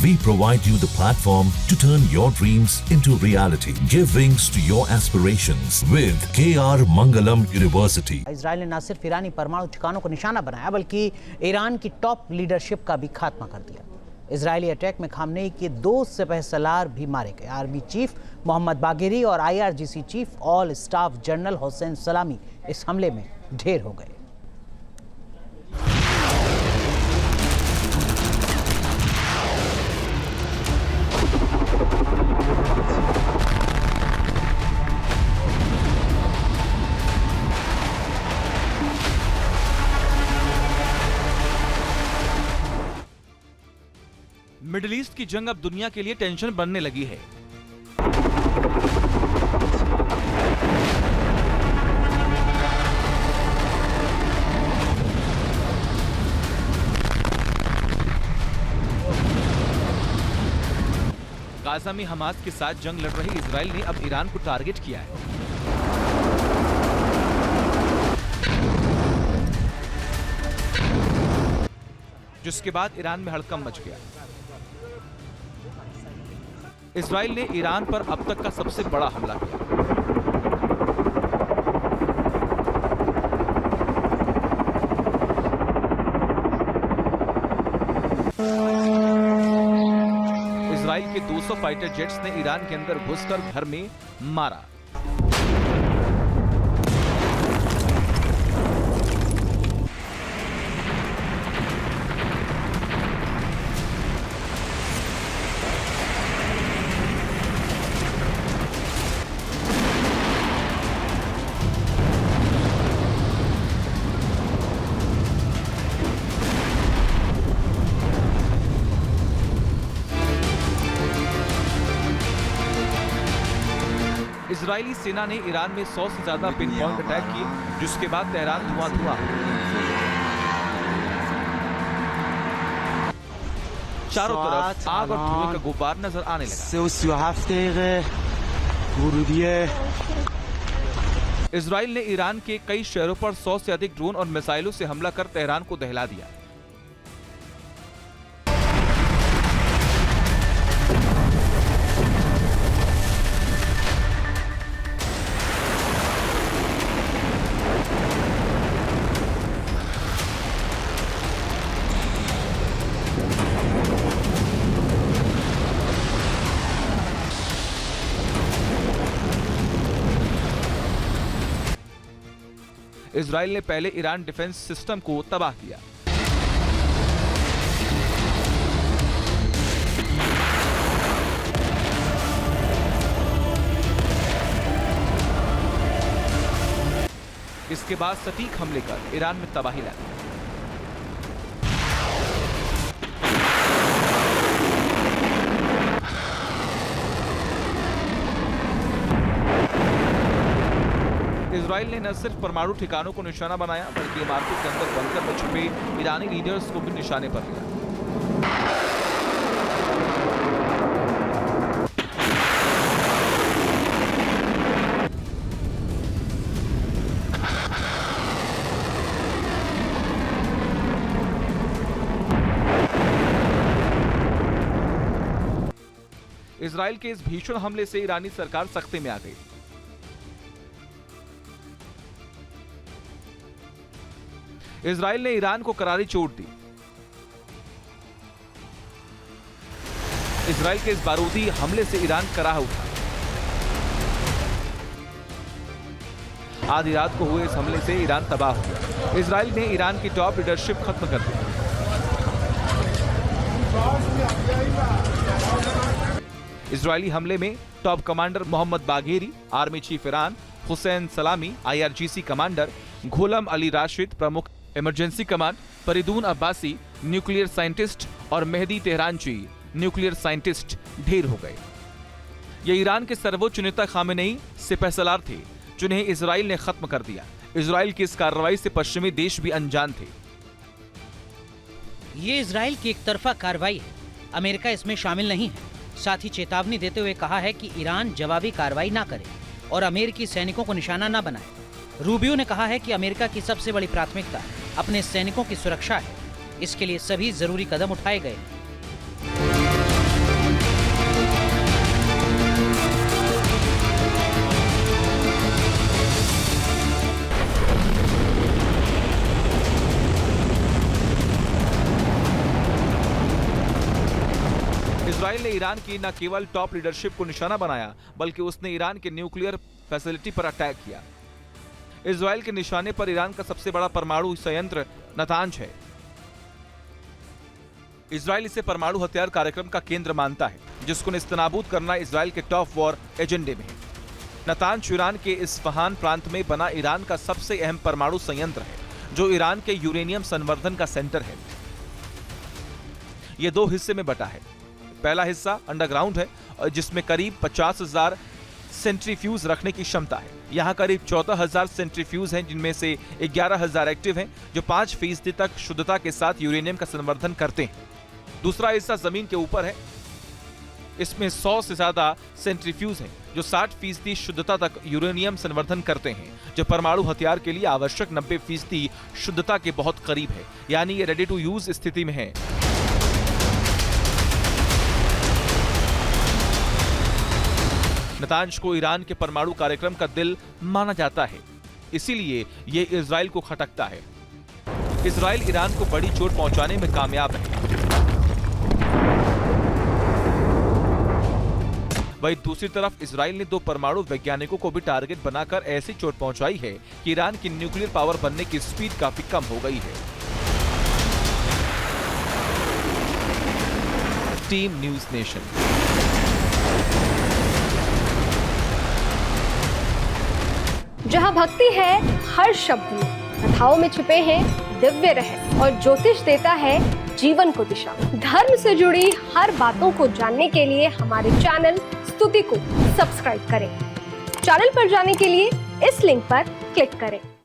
We provide you the platform to turn your dreams into reality. Give wings to your aspirations with KR Mangalam University. Israel ने न सिर्फ ईरानी परमाणु ठिकानों को निशाना बनाया बल्कि ईरान की टॉप लीडरशिप का भी खात्मा कर दिया। इजरायली अटैक में खामनेई के 2 सिपह सलार भी मारे गए। आर्मी चीफ मोहम्मद बागेरी और IRGC chief all staff general Hussain सलामी इस हमले में ढेर हो गए। मिडिल ईस्ट की जंग अब दुनिया के लिए टेंशन बनने लगी है। गाजा में हमास के साथ जंग लड़ रही इजराइल ने अब ईरान को टारगेट किया है। जिसके बाद ईरान में हड़कंप मच गया। इजराइल ने ईरान पर अब तक का सबसे बड़ा हमला किया। इजराइल के 200 फाइटर जेट्स ने ईरान के अंदर घुसकर घर में मारा। इजरायली सेना ने ईरान में 100 से ज्यादा पिन पॉइंट अटैक किए, जिसके बाद तेहरान धुआं-धुआं। चारों तरफ आग और धुएं का गुब्बार नजर आने लगा। इजराइल ने ईरान के कई शहरों पर 100 से अधिक ड्रोन और मिसाइलों से हमला कर तेहरान को दहला दिया। इजराइल ने पहले ईरान डिफेंस सिस्टम को तबाह किया। इसके बाद सटीक हमले कर ईरान में तबाही लाई। इजराइल ने न सिर्फ परमाणु ठिकानों को निशाना बनाया बल्कि इमारतों के अंदर बंकर में छुपे ईरानी लीडर्स को भी निशाने पर लिया। इजराइल के इस भीषण हमले से ईरानी सरकार सख्ते में आ गई। इजराइल ने ईरान को करारी चोट दी। इजराइल के इस बारूदी हमले से ईरान कराह उठा। आधी रात को हुए इस हमले से ईरान तबाह हो गया। इजराइल ने ईरान की टॉप लीडरशिप खत्म कर दी। इजरायली हमले में top commander Mohammad Bagheri, army chief Iran Hossein Salami, IRGC commander Gholam Ali Rashid, प्रमुख emergency command Fereydoun Abbasi, nuclear scientist और मेहदी तेहरानची, न्यूक्लियर साइंटिस्ट ढेर हो गए। ये ईरान के सर्वोच्च नेता खामेनेई सिपहसलार थे जिन्हें इजराइल ने खत्म कर दिया। इजराइल की इस कार्रवाई से पश्चिमी देश भी अनजान थे। ये इजराइल की एक तरफा कार्रवाई है, अमेरिका इसमें शामिल नहीं है। साथ ही चेतावनी देते हुए कहा है कि ईरान जवाबी कार्रवाई ना करे और अमेरिकी सैनिकों को निशाना न बनाए। रूबियो ने कहा है कि अमेरिका की सबसे बड़ी प्राथमिकता अपने सैनिकों की सुरक्षा है, इसके लिए सभी जरूरी कदम उठाए गए हैं। इजराइल ने ईरान की न केवल टॉप लीडरशिप को निशाना बनाया, बल्कि उसने ईरान के न्यूक्लियर फैसिलिटी पर अटैक किया। इजराइल के निशाने पर ईरान का सबसे बड़ा परमाणु संयंत्र नतांज है। इजराइल इसे परमाणु हथियार कार्यक्रम का केंद्र मानता है, जिसको नेस्तनाबूद करना इजराइल के टॉप वॉर एजेंडे में है। नतांज ईरान के इस्फहान प्रांत में बना ईरान का सबसे अहम परमाणु संयंत्र है, जो ईरान के यूरेनियम संवर्धन का सेंटर है। यह 2 हिस्से में बटा है। पहला हिस्सा अंडरग्राउंड है, जिसमें करीब 50,000 सेंट्रीफ्यूज रखने की क्षमता है। यहाँ करीब 14,000 सेंट्रीफ्यूज हैं, जिनमें से 11,000 एक्टिव हैं, जो 5% तक शुद्धता के साथ यूरेनियम का संवर्धन करते हैं। दूसरा हिस्सा जमीन के ऊपर है। इसमें 100 से ज्यादा सेंट्रीफ्यूज हैं, जो 60% शुद्धता तक यूरेनियम संवर्धन करते हैं, जो परमाणु हथियार के लिए आवश्यक 90% शुद्धता के बहुत करीब है, यानी ये रेडी टू यूज स्थिति में है। नतांज को ईरान के परमाणु कार्यक्रम का दिल माना जाता है, इसीलिए ये इजराइल को खटकता है। इजराइल ईरान को बड़ी चोट पहुंचाने में कामयाब है। वहीं दूसरी तरफ इजराइल ने 2 परमाणु वैज्ञानिकों को भी टारगेट बनाकर ऐसी चोट पहुंचाई है कि ईरान की न्यूक्लियर पावर बनने की स्पीड काफी कम हो गई है। Team news nation. जहाँ भक्ति है हर शब्द में, कथाओं में छुपे हैं दिव्य रहस्य और ज्योतिष देता है जीवन को दिशा। धर्म से जुड़ी हर बातों को जानने के लिए हमारे चैनल स्तुति को सब्सक्राइब करें। चैनल पर जाने के लिए इस लिंक पर क्लिक करें।